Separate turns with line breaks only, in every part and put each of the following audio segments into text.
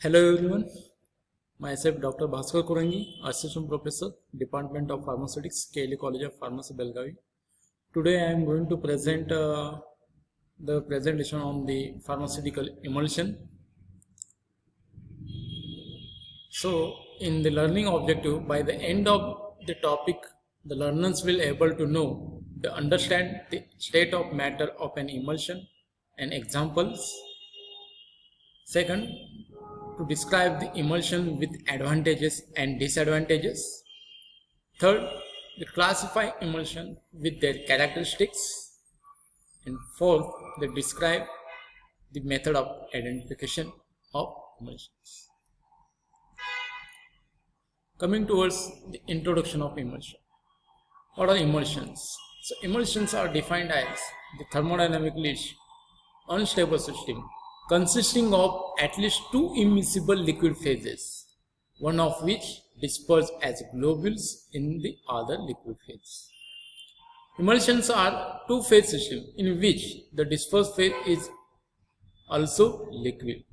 Hello everyone, myself Dr. Bhaskar Kurangi, Assistant Professor, Department of Pharmaceutics, KLE College of Pharmacy, Belgavi. Today I am going to present the presentation on the pharmaceutical emulsion. So, in the learning objective, by the end of the topic, the learners will able to know, to understand the state of matter of an emulsion and examples. Second, to describe the emulsion with advantages and disadvantages. Third, they classify emulsion with their characteristics. And fourth, they describe the method of identification of emulsions. Coming towards the introduction of emulsion. What are emulsions? So emulsions are defined as the thermodynamically unstable system consisting of at least two immiscible liquid phases, one of which disperse as globules in the other liquid phase. Emulsions are two-phase system in which the dispersed phase is also liquid.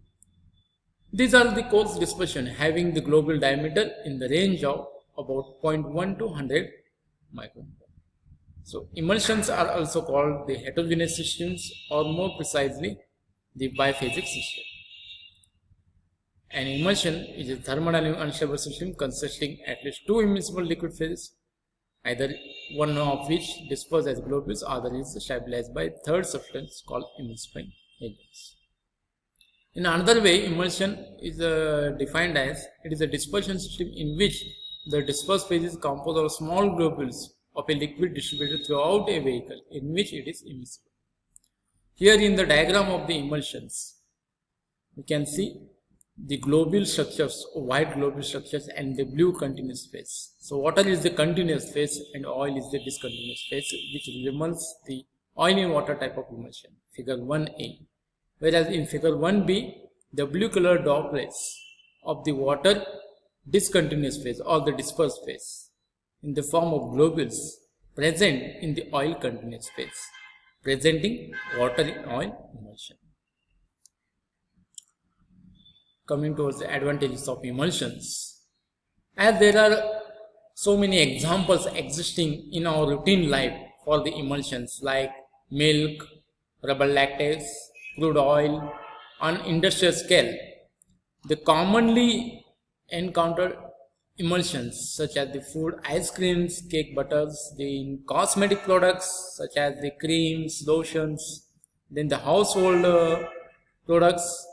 These are the coarse dispersion having the globule diameter in the range of about 0.1 to 100 micron. So emulsions are also called the heterogeneous systems, or more precisely the biphasic system. An emulsion is a thermodynamically unstable system consisting at least two immiscible liquid phases, either one of which disperse as globules, other is stabilized by third substance called emulsifying agents. In another way, emulsion is defined as it is a dispersion system in which the dispersed phase is composed of small globules of a liquid distributed throughout a vehicle in which it is immiscible. Here in the diagram of the emulsions, we can see the globule structures, white globule structures and the blue continuous phase. So water is the continuous phase and oil is the discontinuous phase, which resembles the oil in water type of emulsion, figure 1a. Whereas in figure 1b, the blue colored droplets of the water discontinuous phase or the dispersed phase in the form of globules present in the oil continuous phase, presenting water in oil emulsion. Coming towards the advantages of emulsions, as there are so many examples existing in our routine life for the emulsions like milk, rubber latex, crude oil on industrial scale, the commonly encountered emulsions such as the food, ice creams, cake butters, the cosmetic products such as the creams, lotions, then the household products,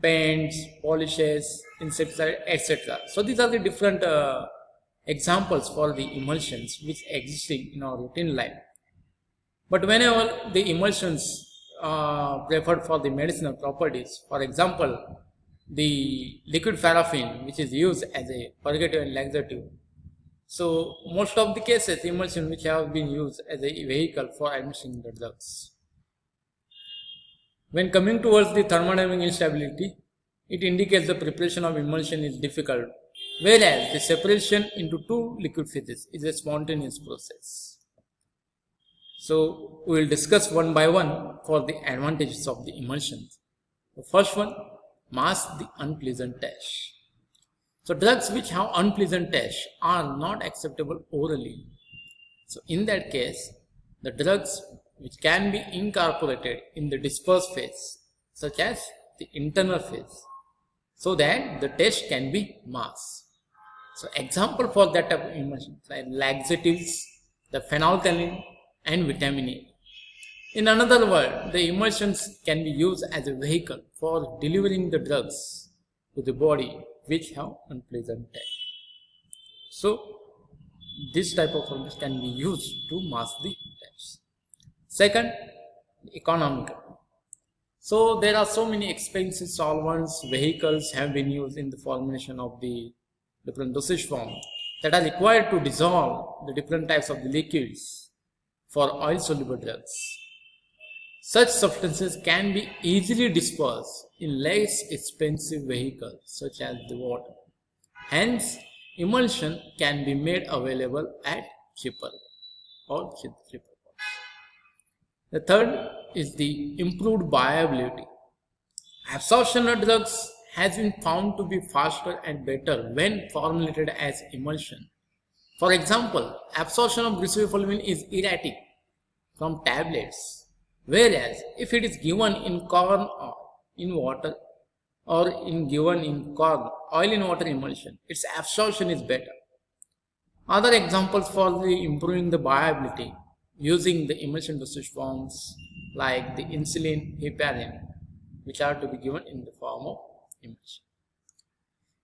paints, polishes, insecticide, etc. So these are the different examples for the emulsions which existing in our routine life. But whenever the emulsions preferred for the medicinal properties, for example, the liquid paraffin, which is used as a purgative and laxative. So most of the cases, emulsion which have been used as a vehicle for administering the drugs. When coming towards the thermodynamic instability, it indicates the preparation of emulsion is difficult, whereas the separation into two liquid phases is a spontaneous process. So we will discuss one by one for the advantages of the emulsion. The first one, mask the unpleasant taste. So drugs which have unpleasant taste are not acceptable orally. So in that case, the drugs which can be incorporated in the dispersed phase, such as the internal phase, so that the taste can be masked. So example for that type of emulsion like laxatives, the phenolphthalein and vitamin A. In another word, the emulsions can be used as a vehicle for delivering the drugs to the body which have unpleasant taste. So this type of emulsion can be used to mask the taste. Second, economical. So there are so many expensive solvents, vehicles have been used in the formulation of the different dosage form that are required to dissolve the different types of the liquids for oil soluble drugs. Such substances can be easily dispersed in less expensive vehicles such as the water. Hence, emulsion can be made available at cheaper cost. The third is the improved bioavailability. Absorption of drugs has been found to be faster and better when formulated as emulsion. For example, absorption of glycophenolin is erratic from tablets, whereas if it is given in corn or in water or given in corn oil in water emulsion, its absorption is better. Other examples for the improving the bioavailability using the emulsion dosage forms like the insulin, heparin, which are to be given in the form of emulsion.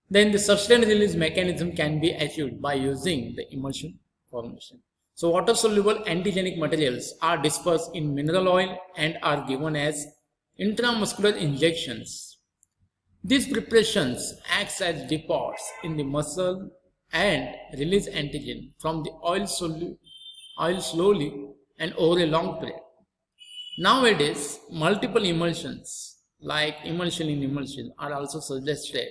Then the sustained release mechanism can be achieved by using the emulsion formulation. So water soluble antigenic materials are dispersed in mineral oil and are given as intramuscular injections. These preparations act as depots in the muscle and release antigen from the oil slowly and over a long period. Nowadays, multiple emulsions like emulsion in emulsion are also suggested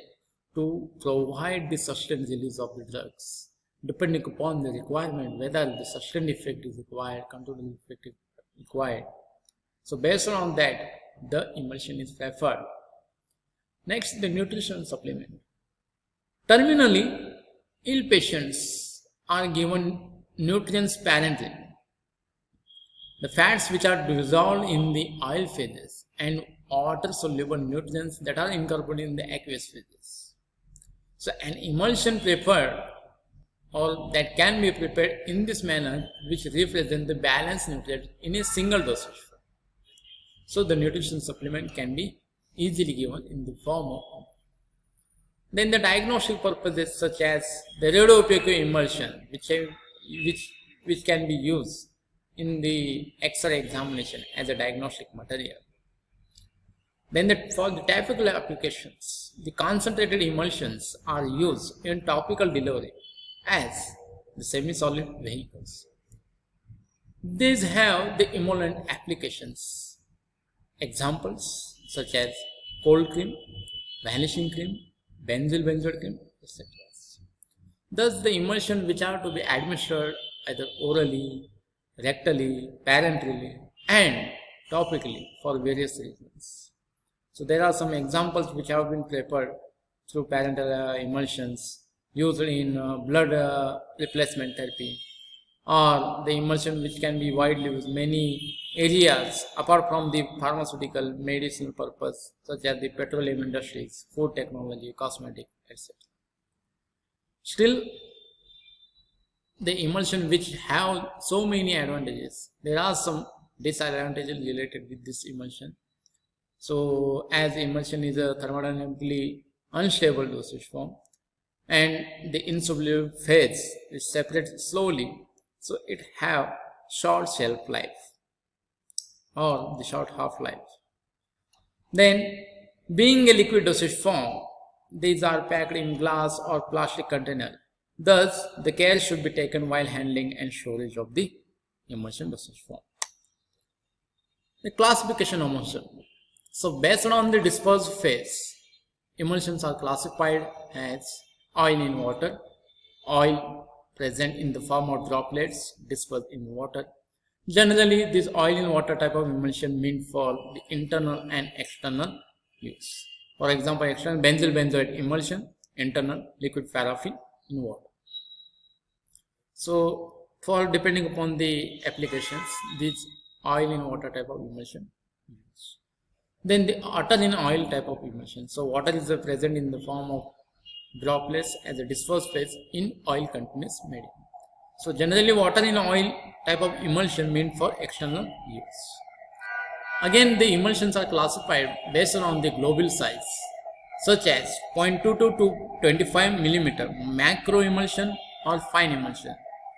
to provide the sustained release of the drugs, depending upon the requirement, whether the sustained effect is required, controlled effect is required. So based on that, the emulsion is preferred. Next, the nutrition supplement. Terminally ill patients are given nutrients parenterally. The fats which are dissolved in the oil phases and water soluble nutrients that are incorporated in the aqueous phases. So an emulsion prepared or that can be prepared in this manner which represent the balanced nutrients in a single dosage. So the nutrition supplement can be easily given in the form of. Then the diagnostic purposes such as the radiopaque emulsion which can be used in the X-ray examination as a diagnostic material. Then for the topical applications, the concentrated emulsions are used in topical delivery as the semi-solid vehicles. These have the emollient applications. Examples such as cold cream, vanishing cream, benzyl benzoate cream, etc. Thus, the emulsion which are to be administered either orally, rectally, parenterally, and topically for various reasons. So there are some examples which have been prepared through parenteral emulsions used in blood replacement therapy, or the emulsion which can be widely used in many areas apart from the pharmaceutical medicinal purpose such as the petroleum industries, food technology, cosmetic, etc. Still, the emulsion which have so many advantages, there are some disadvantages related with this emulsion. So as emulsion is a thermodynamically unstable dosage form and the insoluble phase is separated slowly, so it have short shelf life or the short half-life. Then being a liquid dosage form, these are packed in glass or plastic container. Thus, the care should be taken while handling and storage of the emulsion dosage form. The classification of emulsion. So based on the dispersed phase, emulsions are classified as oil in water, oil present in the form of droplets dispersed in water. Generally, this oil in water type of emulsion meant for the internal and external use. For example, external benzyl benzoate emulsion, internal liquid paraffin in water. So, for depending upon the applications, this oil in water type of emulsion. Then the water in oil type of emulsion. So, water is present in the form of droplets as a dispersed phase in oil continuous medium. So, generally, water in oil type of emulsion meant for external use. Again, the emulsions are classified based on the globule size, such as 0.22 to 25 millimeter macro emulsion or fine emulsion,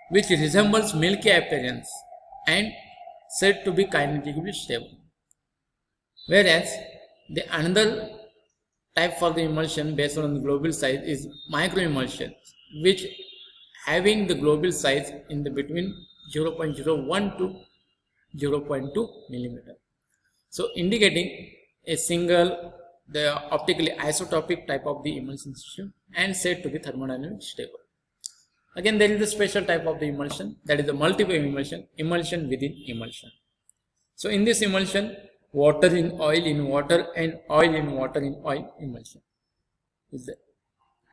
which resembles milky appearance and said to be kinetically stable. Whereas the another type for the emulsion based on the globule size is micro emulsion, which having the globule size in the between 0.01 to 0.2 millimeter. So indicating a single, the optically isotopic type of the emulsion system and said to be thermodynamically stable. Again, there is a special type of the emulsion, that is the multiple emulsion, emulsion within emulsion. So in this emulsion, water in oil in water and oil in water in oil emulsion. is there.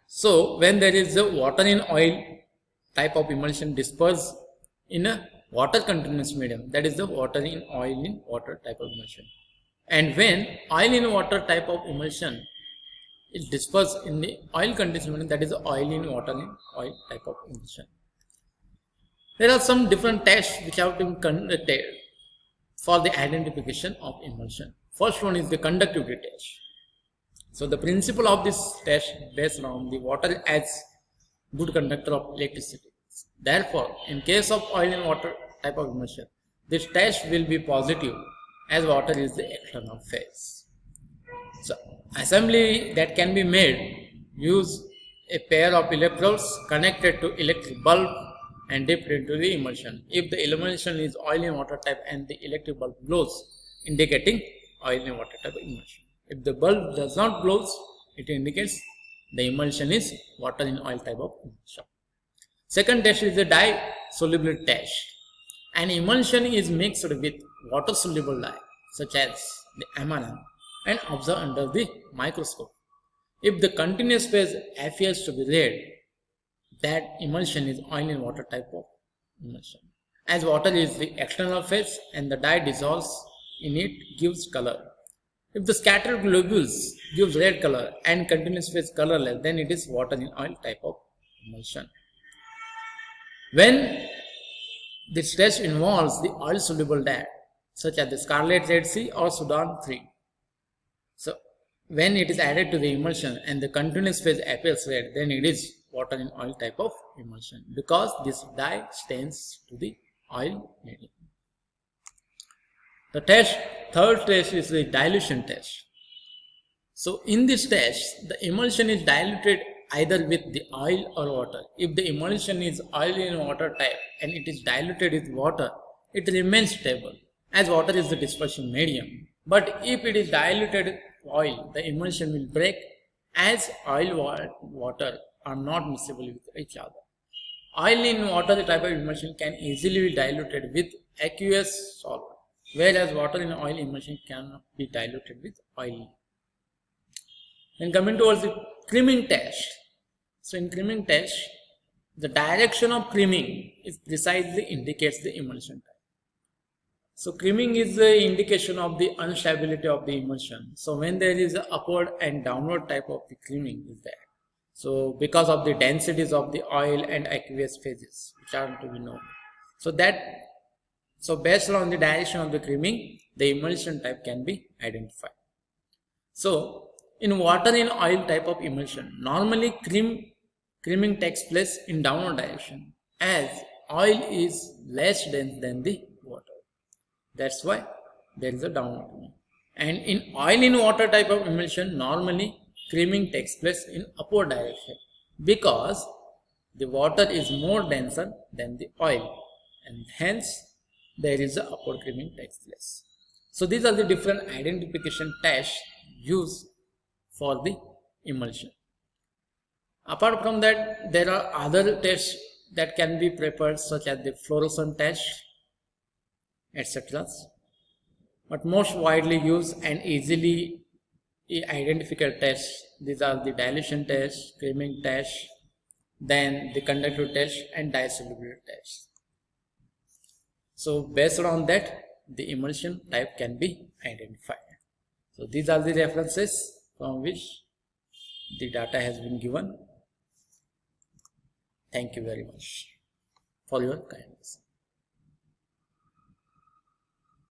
So when there is a water in oil type of emulsion dispersed in a water continuous medium, that is the water in oil in water type of emulsion. And when oil in water type of emulsion is dispersed in the oil continuous medium, that is the oil in water in oil type of emulsion. There are some different tests which have been conducted for the identification of emulsion. First one is the conductivity test. So the principle of this test based on the water as good conductor of electricity. Therefore, in case of oil and water type of emulsion, this test will be positive as water is the external phase. So assembly that can be made use a pair of electrodes connected to electric bulb and dipped into the emulsion. If the emulsion is oil and water type and the electric bulb glows, indicating oil and water type emulsion. If the bulb does not glow, it indicates the emulsion is water in oil type of emulsion. Second test is the dye solubility test. An emulsion is mixed with water soluble dye such as the ammonium and observed under the microscope. If the continuous phase appears to be red, that emulsion is oil and water type of emulsion. As water is the external phase and the dye dissolves in it gives color. If the scattered globules gives red color and continuous phase colorless, then it is water in oil type of emulsion. When this test involves the oil soluble dye such as the Scarlet Red Sea or Sudan 3. So when it is added to the emulsion and the continuous phase appears red, then it is water in oil type of emulsion because this dye stains to the oil medium. The third test is the dilution test. So in this test, the emulsion is diluted either with the oil or water. If the emulsion is oil in water type and it is diluted with water, it remains stable as water is the dispersion medium. But if it is diluted with oil, the emulsion will break as oil and water are not miscible with each other. Oil in water type of emulsion can easily be diluted with aqueous solvent, whereas water in oil emulsion cannot be diluted with oil. Then coming towards the creaming test. So in creaming test, the direction of creaming is precisely indicates the emulsion type. So creaming is the indication of the instability of the emulsion. So when there is an upward and downward type of the creaming is there. So because of the densities of the oil and aqueous phases which are to be known. So based on the direction of the creaming, the emulsion type can be identified. So in water in oil type of emulsion, normally creaming takes place in downward direction as oil is less dense than the water. That's why there is a downward creaming. And in oil in water type of emulsion, normally creaming takes place in upward direction because the water is more denser than the oil and hence there is a upward creaming takes place. So these are the different identification tests used for the emulsion. Apart from that, there are other tests that can be prepared such as the fluorescence test, etc. But most widely used and easily identifiable tests, these are the dilution test, creaming test, then the conductivity test and dye solubility test. So based on that, the emulsion type can be identified. So these are the references from which the data has been given. Thank you very much for your kindness.